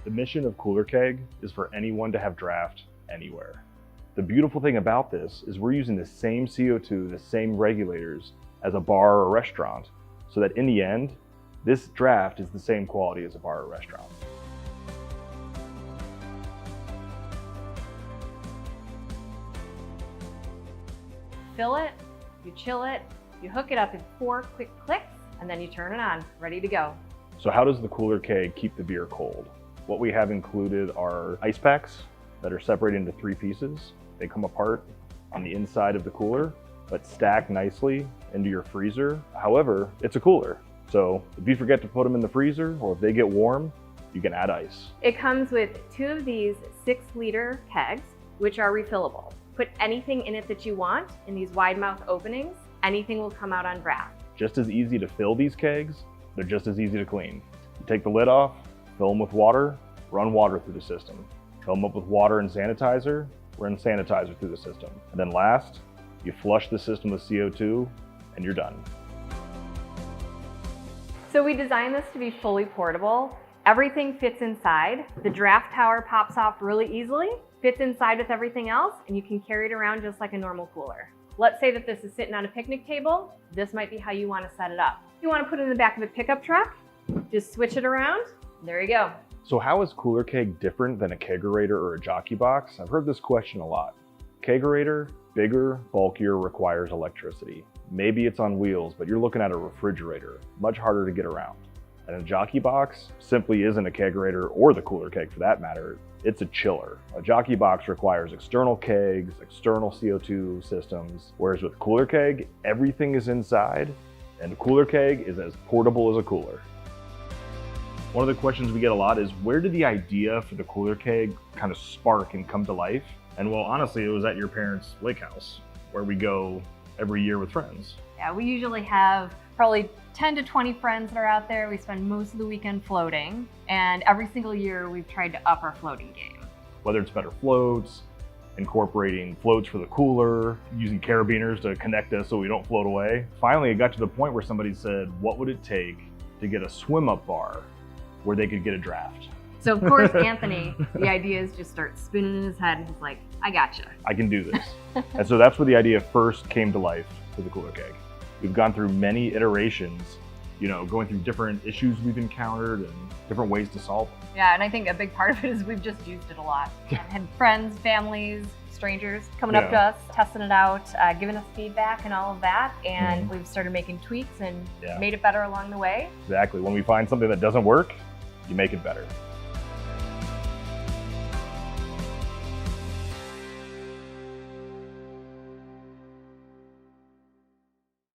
The mission of Cooler Keg is for anyone to have draft anywhere. The beautiful thing about this is we're using the same CO2, the same regulators as a bar or restaurant, so that in the end, this draft is the same quality as a bar or restaurant. Fill it, you chill it, you hook it up in 4 quick clicks, and then you turn it on, ready to go. So how does the Cooler Keg keep the beer cold? What we have included are ice packs that are separated into 3 pieces. They come apart on the inside of the cooler, but stack nicely into your freezer. However, it's a cooler. So if you forget to put them in the freezer, or if they get warm, you can add ice. It comes with 2 of these 6-liter kegs, which are refillable. Put anything in it that you want in these wide mouth openings. Anything will come out on draft. Just as easy to fill these kegs, they're just as easy to clean. You take the lid off, fill them with water, run water through the system. Fill them up with water and sanitizer, run sanitizer through the system. And then last, you flush the system with CO2 and you're done. So we designed this to be fully portable. Everything fits inside. The draft tower pops off really easily, fits inside with everything else, and you can carry it around just like a normal cooler. Let's say that this is sitting on a picnic table. This might be how you want to set it up. You want to put it in the back of a pickup truck, just switch it around, there you go. So how is Cooler Keg different than a kegerator or a jockey box? I've heard this question a lot. Kegerator, bigger, bulkier, requires electricity. Maybe it's on wheels, but you're looking at a refrigerator, much harder to get around. And a jockey box simply isn't a kegerator, or the Cooler Keg for that matter. It's a chiller. A jockey box requires external kegs, external CO2 systems, whereas with Cooler Keg, everything is inside, and the Cooler Keg is as portable as a cooler. One of the questions we get a lot is, where did the idea for the Cooler Keg kind of spark and come to life? And well, honestly, it was at your parents' lake house, where we go every year with friends. Yeah, we usually have probably 10 to 20 friends that are out there. We spend most of the weekend floating, and every single year we've tried to up our floating game. Whether it's better floats, incorporating floats for the cooler, using carabiners to connect us so we don't float away. Finally, it got to the point where somebody said, what would it take to get a swim-up bar where they could get a draft? So of course, Anthony, the ideas just start spinning in his head, and he's like, I gotcha. I can do this. And so that's where the idea first came to life for the Cooler Keg. We've gone through many iterations, going through different issues we've encountered and different ways to solve them. Yeah, and I think a big part of it is we've just used it a lot. Had friends, families, strangers coming up to us, testing it out, giving us feedback and all of that. And we've started making tweaks and made it better along the way. Exactly. When we find something that doesn't work, you make it better.